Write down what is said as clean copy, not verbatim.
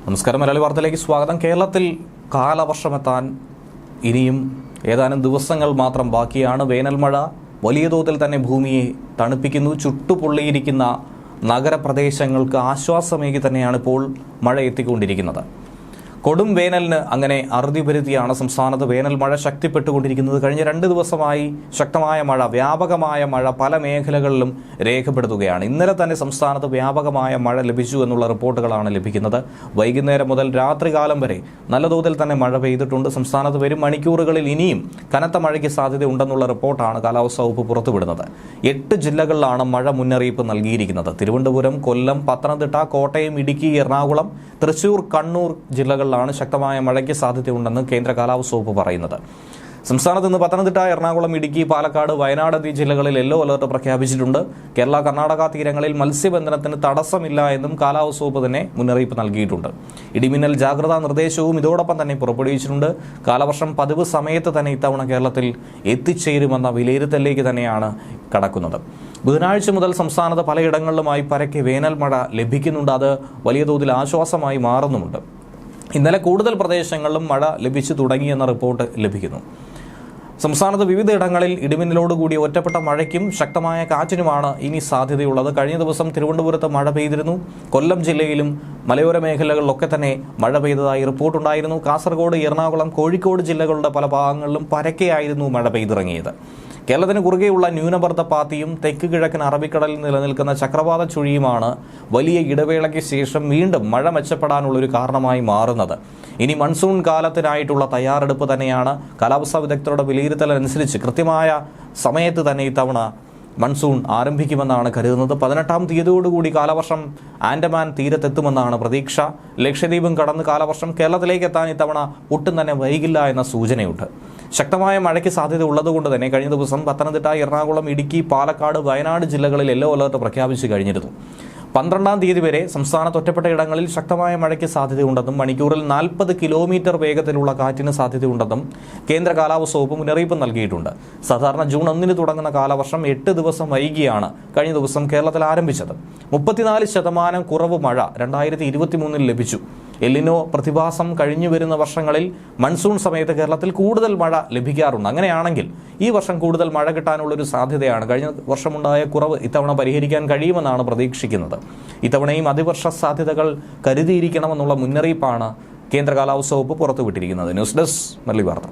നമസ്കാരം. മലയാളി വാർത്തയിലേക്ക് സ്വാഗതം. കേരളത്തിൽ കാലവർഷമെത്താൻ ഇനിയും ഏതാനും ദിവസങ്ങൾ മാത്രം ബാക്കിയാണ്. വേനൽമഴ വലിയ തോതിൽ തന്നെ ഭൂമിയെ തണുപ്പിക്കുന്നു. ചുട്ടുപൊള്ളിയിരിക്കുന്ന നഗരപ്രദേശങ്ങൾക്ക് ആശ്വാസമേകി തന്നെയാണ് ഇപ്പോൾ മഴ എത്തിക്കൊണ്ടിരിക്കുന്നത്. കൊടും വേനലിന് അങ്ങനെ അറുതി വരുത്തിയാണ് സംസ്ഥാനത്ത് വേനൽ മഴ ശക്തിപ്പെട്ടുകൊണ്ടിരിക്കുന്നത്. കഴിഞ്ഞ 2 ദിവസമായി ശക്തമായ മഴ, വ്യാപകമായ മഴ പല മേഖലകളിലും രേഖപ്പെടുത്തുകയാണ്. ഇന്നലെ തന്നെ സംസ്ഥാനത്ത് വ്യാപകമായ മഴ ലഭിച്ചു എന്നുള്ള റിപ്പോർട്ടുകളാണ് ലഭിക്കുന്നത്. വൈകുന്നേരം മുതൽ രാത്രികാലം വരെ നല്ല തോതിൽ തന്നെ മഴ പെയ്തിട്ടുണ്ട്. സംസ്ഥാനത്ത് വരും മണിക്കൂറുകളിൽ ഇനിയും കനത്ത മഴയ്ക്ക് സാധ്യതയുണ്ടെന്നുള്ള റിപ്പോർട്ടാണ് കാലാവസ്ഥാ വകുപ്പ് പുറത്തുവിടുന്നത്. 8 ജില്ലകളിലാണ് മഴ മുന്നറിയിപ്പ് നൽകിയിരിക്കുന്നത്. തിരുവനന്തപുരം, കൊല്ലം, പത്തനംതിട്ട, കോട്ടയം, ഇടുക്കി, എറണാകുളം, തൃശൂർ, കണ്ണൂർ ജില്ലകളിലാണ് ശക്തമായ മഴയ്ക്ക് സാധ്യതയുണ്ടെന്ന് കേന്ദ്ര കാലാവസ്ഥാ വകുപ്പ് പറയുന്നത്. സംസ്ഥാനത്ത് ഇന്ന് പത്തനംതിട്ട, എറണാകുളം, ഇടുക്കി, പാലക്കാട്, വയനാട് എന്നീ ജില്ലകളിൽ യെല്ലോ അലർട്ട് പ്രഖ്യാപിച്ചിട്ടുണ്ട്. കേരള, കർണാടക തീരങ്ങളിൽ മത്സ്യബന്ധനത്തിന് തടസ്സമില്ല എന്നും കാലാവസ്ഥാ വകുപ്പ് തന്നെ മുന്നറിയിപ്പ് നൽകിയിട്ടുണ്ട്. ഇടിമിന്നൽ ജാഗ്രതാ നിർദ്ദേശവും ഇതോടൊപ്പം തന്നെ പുറപ്പെടുവിച്ചിട്ടുണ്ട്. കാലവർഷം പതിവ് സമയത്ത് തന്നെ ഇത്തവണ കേരളത്തിൽ എത്തിച്ചേരുമെന്ന വിലയിരുത്തലിലേക്ക് തന്നെയാണ് കടക്കുന്നത്. ബുധനാഴ്ച മുതൽ സംസ്ഥാനത്ത് പലയിടങ്ങളിലുമായി പരക്കെ വേനൽ മഴ ലഭിക്കുന്നുണ്ട്. അത് വലിയ തോതിൽ ആശ്വാസമായി മാറുന്നുമുണ്ട്. ഇന്നലെ കൂടുതൽ പ്രദേശങ്ങളിലും മഴ ലഭിച്ചു തുടങ്ങിയെന്ന റിപ്പോർട്ട് ലഭിക്കുന്നു. സംസ്ഥാനത്ത് വിവിധയിടങ്ങളിൽ ഇടിമിന്നലോടുകൂടിയ ഒറ്റപ്പെട്ട മഴയ്ക്കും ശക്തമായ കാറ്റിനുമാണ് ഇനി സാധ്യതയുള്ളത്. കഴിഞ്ഞ ദിവസം തിരുവനന്തപുരത്ത് മഴ പെയ്തിരുന്നു. കൊല്ലം ജില്ലയിലും മലയോര മേഖലകളിലൊക്കെ തന്നെ മഴ പെയ്തതായി റിപ്പോർട്ടുണ്ടായിരുന്നു. കാസർഗോഡ്, എറണാകുളം, കോഴിക്കോട് ജില്ലകളുടെ പല ഭാഗങ്ങളിലും പരക്കെയായിരുന്നു മഴ പെയ്തിറങ്ങിയത്. കേരളത്തിന് കുറുകെയുള്ള ന്യൂനമർദ്ദ പാത്തിയും തെക്ക് കിഴക്കൻ അറബിക്കടലിൽ നിലനിൽക്കുന്ന ചക്രവാത ചുഴിയുമാണ് വലിയ ഇടവേളയ്ക്ക് ശേഷം വീണ്ടും മഴ മെച്ചപ്പെടാനുള്ളൊരു കാരണമായി മാറുന്നത്. ഇനി മൺസൂൺ കാലത്തിനായിട്ടുള്ള തയ്യാറെടുപ്പ് തന്നെയാണ്. കാലാവസ്ഥാ വിദഗ്ധരുടെ വിലയിരുത്തലനുസരിച്ച് കൃത്യമായ സമയത്ത് തന്നെ ഇത്തവണ മൺസൂൺ ആരംഭിക്കുമെന്നാണ് കരുതുന്നത്. 18-ാം തീയതിയോടുകൂടി കാലവർഷം ആൻഡമാൻ തീരത്തെത്തുമെന്നാണ് പ്രതീക്ഷ. ലക്ഷദ്വീപും കടന്ന് കാലവർഷം കേരളത്തിലേക്ക് എത്താൻ ഇത്തവണ ഒട്ടും തന്നെ വൈകില്ല എന്ന സൂചനയുണ്ട്. ശക്തമായ മഴയ്ക്ക് സാധ്യത ഉള്ളതുകൊണ്ട് തന്നെ കഴിഞ്ഞ ദിവസം പത്തനംതിട്ട, എറണാകുളം, ഇടുക്കി, പാലക്കാട്, വയനാട് ജില്ലകളിൽ യെല്ലോ അലർട്ട് പ്രഖ്യാപിച്ചു കഴിഞ്ഞിരുന്നു. 12-ാം തീയതി വരെ സംസ്ഥാനത്ത് ഒറ്റപ്പെട്ട ഇടങ്ങളിൽ ശക്തമായ മഴയ്ക്ക് സാധ്യതയുണ്ടെന്നും മണിക്കൂറിൽ 40 കിലോമീറ്റർ വേഗത്തിലുള്ള കാറ്റിന് സാധ്യതയുണ്ടെന്നും കേന്ദ്ര കാലാവസ്ഥാ വകുപ്പ് മുന്നറിയിപ്പ് നൽകിയിട്ടുണ്ട്. സാധാരണ ജൂൺ 1-ന് തുടങ്ങുന്ന കാലവർഷം 8 ദിവസം വൈകിയാണ് കഴിഞ്ഞ ദിവസം കേരളത്തിൽ ആരംഭിച്ചത്. 34% കുറവ് മഴ 2023-ൽ ലഭിച്ചു. എല്ലിനോ പ്രതിഭാസം കഴിഞ്ഞു വരുന്ന വർഷങ്ങളിൽ മൺസൂൺ സമയത്ത് കേരളത്തിൽ കൂടുതൽ മഴ ലഭിക്കാറുണ്ട്. അങ്ങനെയാണെങ്കിൽ ഈ വർഷം കൂടുതൽ മഴ കിട്ടാനുള്ളൊരു സാധ്യതയാണ്. കഴിഞ്ഞ വർഷമുണ്ടായ കുറവ് ഇത്തവണ പരിഹരിക്കാൻ കഴിയുമെന്നാണ് പ്രതീക്ഷിക്കുന്നത്. ഇത്തവണയും അതിവർഷ സാധ്യതകൾ കരുതിയിരിക്കണമെന്നുള്ള മുന്നറിയിപ്പാണ് കേന്ദ്ര കാലാവസ്ഥാ വകുപ്പ് പുറത്തുവിട്ടിരിക്കുന്നത്. ന്യൂസ് ഡെസ്ക് മലയാളി വാർത്ത.